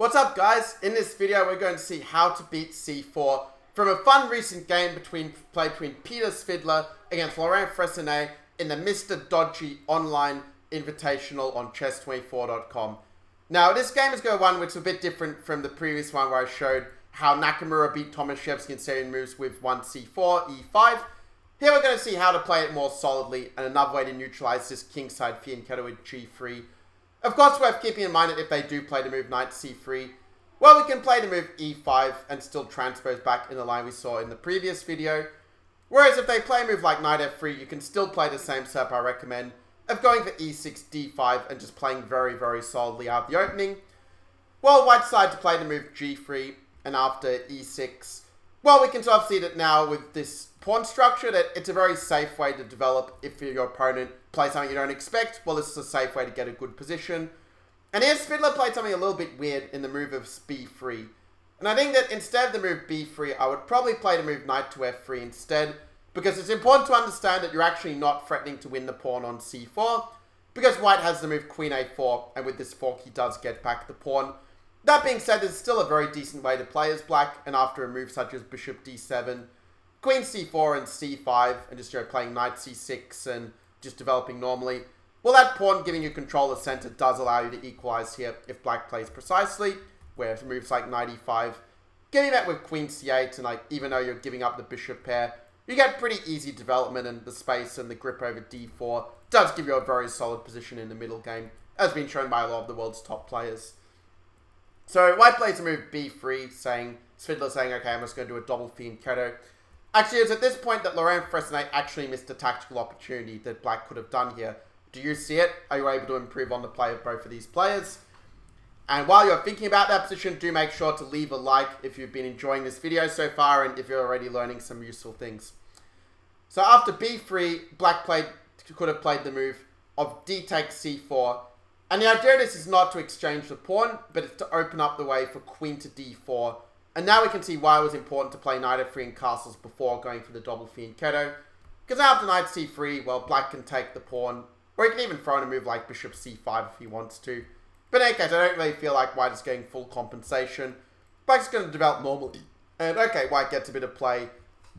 What's up guys? In this video we're going to see how to beat c4 from a fun recent game played between Peter Svidler against Laurent Fressinet in the Mr. Dodgy online invitational on chess24.com. Now this game is going to one which is a bit different from the previous one where I showed how Nakamura beat Tomaszewski in certain moves with 1c4, e5. Here we're going to see how to play it more solidly and another way to neutralize this kingside fianchetto with g3. Of course, worth keeping in mind that if they do play the move knight c3, well, we can play the move e5 and still transpose back in the line we saw in the previous video. Whereas if they play a move like knight f3, you can still play the same setup I recommend of going for e6, d5 and just playing very, very solidly out of the opening. Well, white side to play the move g3 and after e6. Well, we can sort of see that now with this pawn structure that it's a very safe way to develop if your opponent plays something you don't expect. Well, this is a safe way to get a good position. And here Svidler played something a little bit weird in the move of b3. And I think that instead of the move b3, I would probably play the move knight to f3 instead, because it's important to understand that you're actually not threatening to win the pawn on c4, because white has the move queen a4, and with this fork he does get back the pawn. That being said, this is still a very decent way to play as black, and after a move such as bishop d7, queen c4 and c5, and just playing knight c6 and just developing normally, well, that pawn giving you control of center does allow you to equalize here if black plays precisely, where moves like knight e5, getting that with queen c8, and even though you're giving up the bishop pair, you get pretty easy development, and the space and the grip over d4 does give you a very solid position in the middle game, as been shown by a lot of the world's top players. So white plays a move b3, Svidler saying, okay, I'm just going to do a double fianchetto. Actually, it's at this point that Laurent Fressinet actually missed a tactical opportunity that black could have done here. Do you see it? Are you able to improve on the play of both of these players? And while you're thinking about that position, do make sure to leave a like if you've been enjoying this video so far and if you're already learning some useful things. So after b3, black could have played the move of d takes c4. And the idea of this is not to exchange the pawn, but it's to open up the way for queen to d4. And now we can see why it was important to play knight f3 and castles before going for the double fianchetto. Because after knight c3, well, black can take the pawn, or he can even throw in a move like bishop c5 if he wants to. But in any case, I don't really feel like white is getting full compensation. Black's going to develop normally. And okay, white gets a bit of play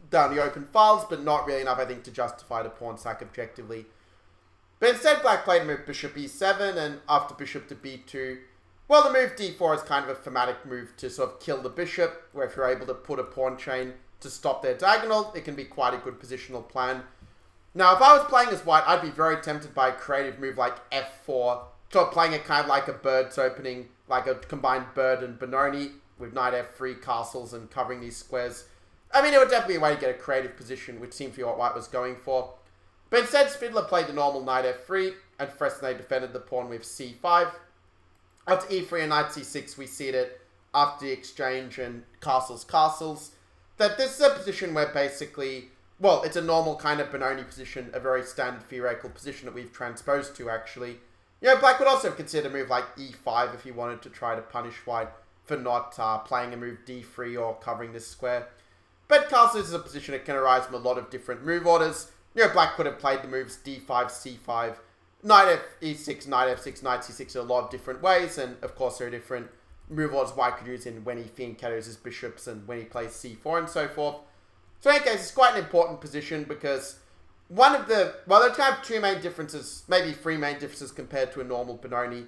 down the open files, but not really enough, I think, to justify the pawn sack objectively. But instead, black played a move bishop e7, and after bishop to b2, well, the move d4 is kind of a thematic move to sort of kill the bishop, where if you're able to put a pawn chain to stop their diagonal, it can be quite a good positional plan. Now, if I was playing as white, I'd be very tempted by a creative move like f4, sort of playing it kind of like a bird's opening, like a combined bird and Benoni, with knight f3, castles, and covering these squares. I mean, it would definitely be a way to get a creative position, which seemed to be what white was going for. But instead, Svidler played the normal knight f3, and Fressinet defended the pawn with c5. After e3 and knight c6, we see that after the exchange and castles, that this is a position where basically, well, it's a normal kind of Benoni position, a very standard theoretical position that we've transposed to, actually. You know, black would also consider a move like e5 if he wanted to try to punish white for not playing a move d3 or covering this square. But castles is a position that can arise from a lot of different move orders. You know, black could have played the moves d5, c5, knight e6, knight f6, knight c6 in a lot of different ways, and of course there are different move orders white could use in when he fianchettos his bishops and when he plays c4 and so forth. So in any case, it's quite an important position because there's kind of two main differences, maybe three main differences compared to a normal Benoni.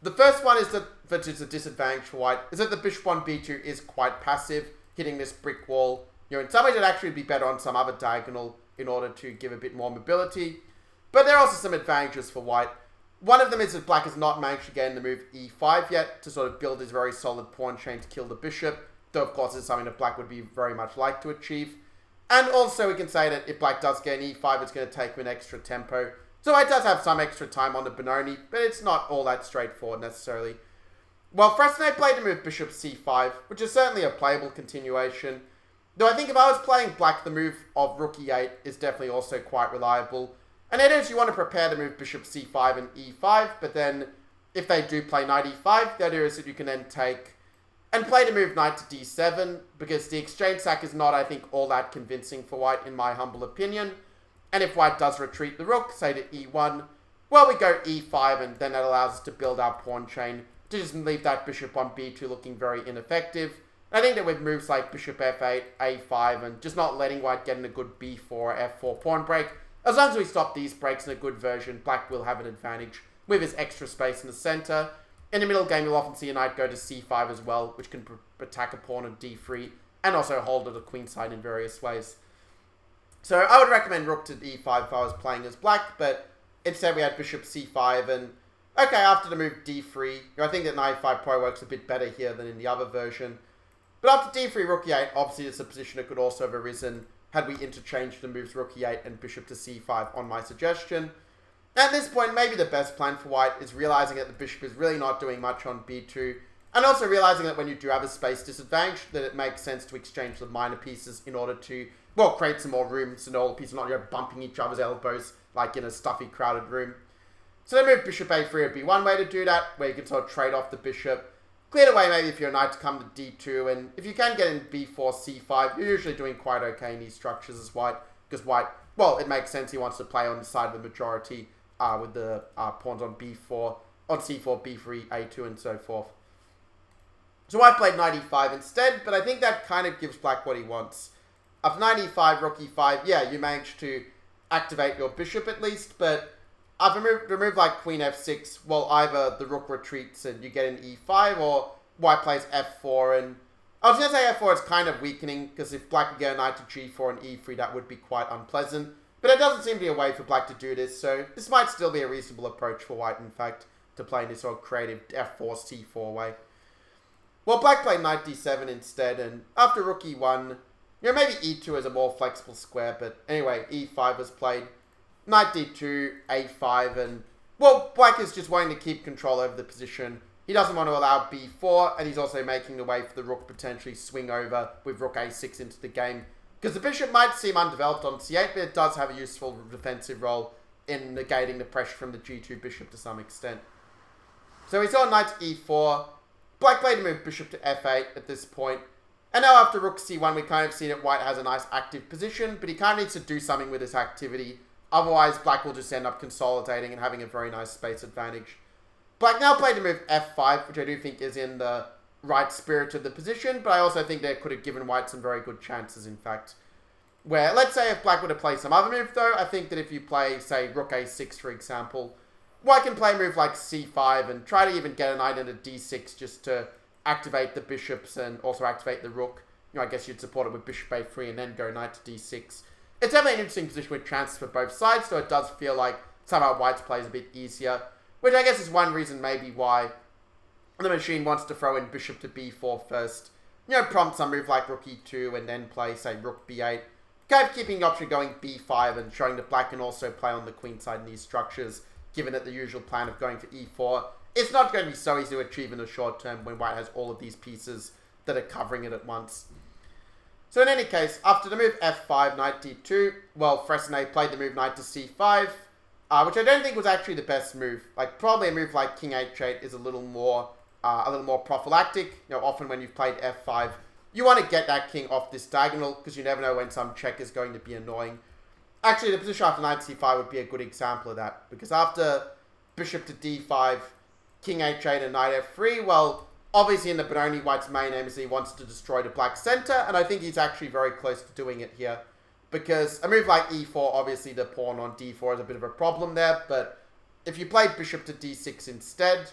The first one is that, which is a disadvantage for white, is that the bishop on b2 is quite passive, hitting this brick wall. You know, in some ways it'd actually be better on some other diagonal in order to give a bit more mobility. But there are also some advantages for white. One of them is that black has not managed to get in the move e5 yet to sort of build his very solid pawn chain to kill the bishop, though of course this is something that black would be very much like to achieve. And also we can say that if black does get an e5, it's going to take him an extra tempo. So white does have some extra time on the Benoni, but it's not all that straightforward necessarily. Well, Fressinet played the move bishop c5, which is certainly a playable continuation. Though I think if I was playing black, the move of rook e8 is definitely also quite reliable. And it is, you want to prepare to move bishop c5 and e5, but then if they do play knight e5, the idea is that you can then take and play to move knight to d7, because the exchange sack is not, I think, all that convincing for white, in my humble opinion. And if white does retreat the rook, say to e1, well, we go e5, and then that allows us to build our pawn chain to just leave that bishop on b2 looking very ineffective. I think that with moves like bishop f8, a5, and just not letting white get in a good b4, f4 pawn break, as long as we stop these breaks in a good version, black will have an advantage with his extra space in the center. In the middle game, you'll often see a knight go to c5 as well, which can attack a pawn on d3, and also hold to the queen side in various ways. So I would recommend rook to e5 if I was playing as black, but instead we had bishop c5, and okay, after the move d3, I think that knight e5 probably works a bit better here than in the other version. But after d3, rook e8, obviously it's a position that could also have arisen had we interchanged the moves rook e8 and bishop to c5 on my suggestion. At this point, maybe the best plan for white is realizing that the bishop is really not doing much on b2, and also realizing that when you do have a space disadvantage, that it makes sense to exchange the minor pieces in order to, well, create some more room so all the pieces are not bumping each other's elbows like in a stuffy, crowded room. So then move bishop a3 would be one way to do that, where you can sort of trade off the bishop. Clear the way maybe if you're a knight to come to d2, and if you can get in b4, c5, you're usually doing quite okay in these structures as white, because white, well, it makes sense he wants to play on the side of the majority with the pawns on b4, on c4, b3, a2, and so forth. So I played knight e5 instead, but I think that kind of gives black what he wants. After knight e5, rook e5, yeah, you manage to activate your bishop at least, but after a move like queen f6, well, either the rook retreats and you get an e5, or white plays f4, and I was going to say f4 is kind of weakening, because if black could get a knight to g4 and e3, that would be quite unpleasant. But it doesn't seem to be a way for black to do this, so this might still be a reasonable approach for white, in fact, to play in this sort of creative f4, c4 way. Well, black played knight d7 instead, and after rook e1, maybe e2 is a more flexible square, but anyway, e5 was played. Knight d2, a5, and, well, black is just wanting to keep control over the position. He doesn't want to allow b4, and he's also making the way for the rook potentially swing over with rook a6 into the game. Because the bishop might seem undeveloped on c8, but it does have a useful defensive role in negating the pressure from the g2 bishop to some extent. So we saw knight to e4. Black played to move bishop to f8 at this point. And now after rook c1, we kind of see that white has a nice active position, but he kind of needs to do something with this activity. Otherwise, black will just end up consolidating and having a very nice space advantage. Black now played to move f5, which I do think is in the right spirit of the position, but I also think that could have given white some very good chances, in fact. Where, let's say if black were to play some other move, though, I think that if you play, say, rook a6, for example, white can play a move like c5 and try to even get a knight into d6 just to activate the bishops and also activate the rook. I guess you'd support it with bishop a3 and then go knight to d6. It's definitely an interesting position with chances for both sides, so it does feel like somehow white's play is a bit easier, which I guess is one reason maybe why the machine wants to throw in bishop to b4 first, prompt some move like rook e2 and then play, say, rook b8, kind of keeping the option going b5 and showing that black can also play on the queen side in these structures, given that the usual plan of going for e4, it's not going to be so easy to achieve in the short term when white has all of these pieces that are covering it at once. So in any case, after the move f5, knight d2, well, Fressinet played the move knight to c5, which I don't think was actually the best move. Like, probably a move like king h8 is a little more prophylactic. Often when you've played f5, you want to get that king off this diagonal, because you never know when some check is going to be annoying. Actually, the position after knight c5 would be a good example of that, because after bishop to d5, king h8 and knight f3, well, obviously in the Benoni, white's main aim is he wants to destroy the black center, and I think he's actually very close to doing it here. Because a move like e4, obviously the pawn on d4 is a bit of a problem there, but if you play bishop to d6 instead,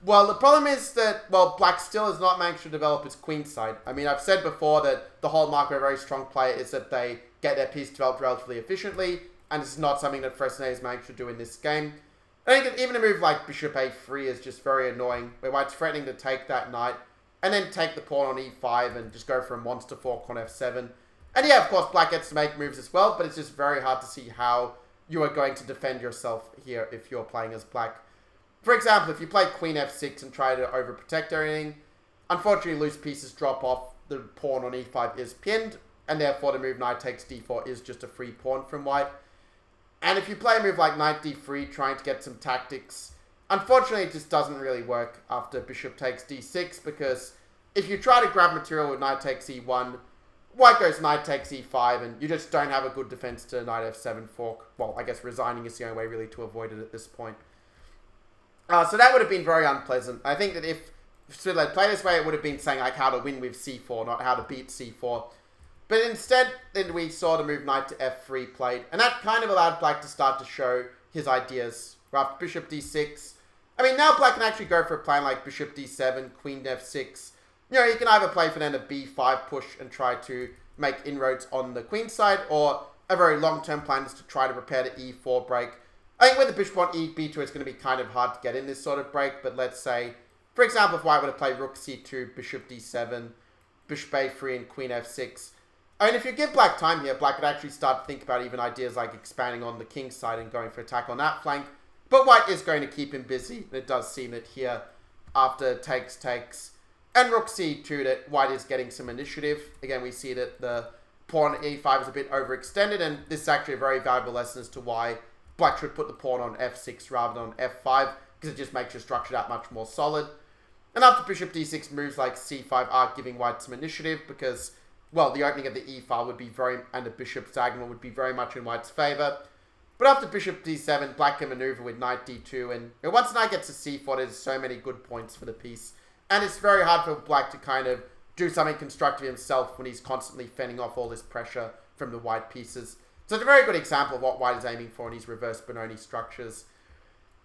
well, the problem is that, well, black still has not managed to develop his queen side. I mean, I've said before that the hallmark of a very strong player is that they get their piece developed relatively efficiently, and this is not something that Fressinet has managed to do in this game. I think even a move like bishop a3 is just very annoying, where white's threatening to take that knight, and then take the pawn on e5 and just go for a monster fork on f7. And yeah, of course, black gets to make moves as well, but it's just very hard to see how you are going to defend yourself here if you're playing as black. For example, if you play queen f6 and try to overprotect everything, unfortunately loose pieces drop off, the pawn on e5 is pinned, and therefore the move knight takes d4 is just a free pawn from white. And if you play a move like knight d3, trying to get some tactics, unfortunately it just doesn't really work after bishop takes d6, because if you try to grab material with knight takes e1, white goes knight takes e5, and you just don't have a good defense to knight f7 fork. Well, I guess resigning is the only way really to avoid it at this point. So that would have been very unpleasant. I think that if Svidler had played this way, it would have been saying like how to win with c4, not how to beat c4. But instead, then we saw the move knight to f3 played, and that kind of allowed Black to start to show his ideas. After bishop d6, I mean, now Black can actually go for a plan like bishop d7, queen f6. You know, you can either play for then a b5 push and try to make inroads on the queen side, or a very long-term plan is to try to prepare the e4 break. I think with the bishop on b2, it's going to be kind of hard to get in this sort of break, but let's say, for example, if White were to play rook c2, bishop d7, bishop a3, and queen f6, I mean, if you give Black time here, Black could actually start to think about even ideas like expanding on the king side and going for attack on that flank. But White is going to keep him busy. It does seem that here, after takes, and rook c2, that White is getting some initiative. Again, we see that the pawn on e5 is a bit overextended, and this is actually a very valuable lesson as to why Black should put the pawn on f6 rather than on f5, because it just makes your structure that much more solid. And after bishop d6, moves like c5 are giving White some initiative, because, well, the opening of the e file would be and the bishop diagonal would be very much in White's favor. But after bishop d7, Black can maneuver with knight d2, and once knight gets to c4, there's so many good points for the piece. And it's very hard for Black to kind of do something constructive himself when he's constantly fending off all this pressure from the White pieces. So it's a very good example of what White is aiming for in his reverse Benoni structures.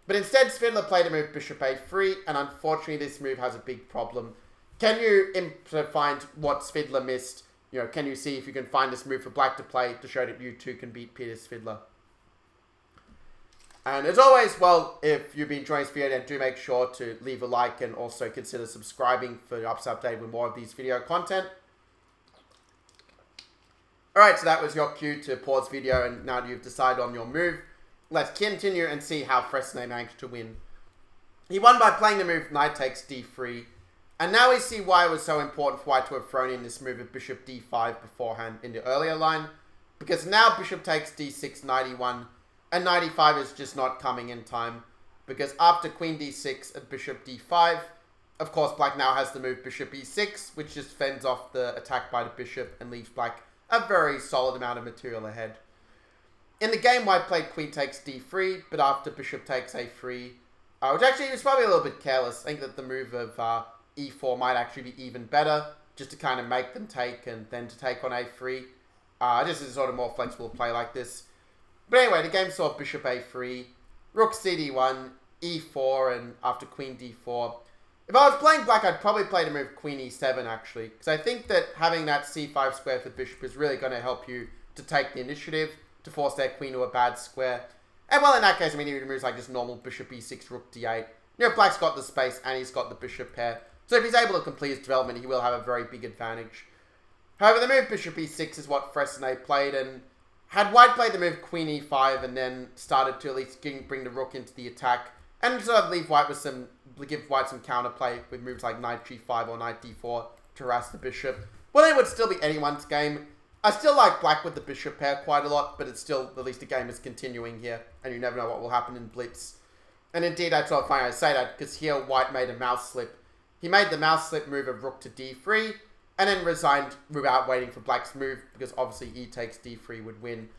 But instead, Svidler played a move bishop a3, and unfortunately this move has a big problem. Can you find what Svidler missed? You know, can you see if you can find this move for Black to play to show that you too can beat Peter Svidler? And as always, well, if you've been enjoying this video, then do make sure to leave a like and also consider subscribing for the update with more of these video content. Alright, so that was your cue to pause video, and now that you've decided on your move, let's continue and see how Fressinet managed to win. He won by playing the move knight takes d3, and now we see why it was so important for White to have thrown in this move of bishop d5 beforehand in the earlier line, because now bishop takes d6, knight e1, and knight e5 is just not coming in time, because after queen d6 and bishop d5, of course Black now has the move bishop e6, which just fends off the attack by the bishop and leaves Black a very solid amount of material ahead. In the game, White played queen takes d3, but after bishop takes a3, which actually was probably a little bit careless. I think that the move of e4 might actually be even better, just to kind of make them take and then to take on a3. This is a sort of more flexible play like this. But anyway, the game saw bishop a3, rook cd1, e4, and after queen d4. If I was playing Black, I'd probably play the move queen e7, actually. Because I think that having that c5 square for the bishop is really going to help you to take the initiative, to force their queen to a bad square. And well, in that case, I mean, he moves like just normal bishop e6, rook d8. You know, Black's got the space and he's got the bishop pair. So if he's able to complete his development, he will have a very big advantage. However, the move bishop e6 is what Fressinet played, and had White played the move queen e5 and then started to at least bring the rook into the attack, and sort of give White some counterplay with moves like knight g5 or knight d4 to harass the bishop, well, it would still be anyone's game. I still like Black with the bishop pair quite a lot, but it's still, at least the game is continuing here, and you never know what will happen in blitz. And indeed, that's sort of funny I say that, because here White made a mouse slip. He made the mouse slip move of rook to d3, and then resigned without waiting for Black's move, because obviously e takes d3 would win.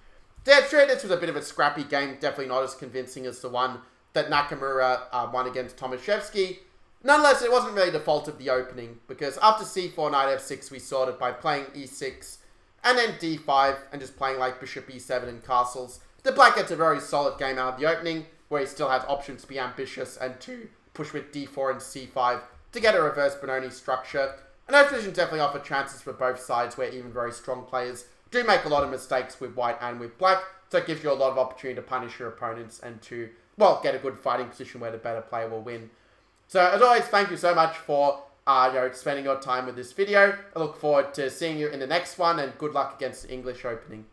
Yeah, sure, this was a bit of a scrappy game, definitely not as convincing as the one that Nakamura won against Tomaszewski. Nonetheless, it wasn't really the fault of the opening, because after c4, knight f6, we saw that by playing e6, and then d5, and just playing like bishop e7 and castles, the Black gets a very solid game out of the opening, where he still has options to be ambitious and to push with d4 and c5 to get a reverse Benoni structure. And those positions definitely offer chances for both sides, where even very strong players do make a lot of mistakes with White and with Black, so it gives you a lot of opportunity to punish your opponents and to, well, get a good fighting position where the better player will win. So, as always, thank you so much for spending your time with this video. I look forward to seeing you in the next one, and good luck against the English Opening.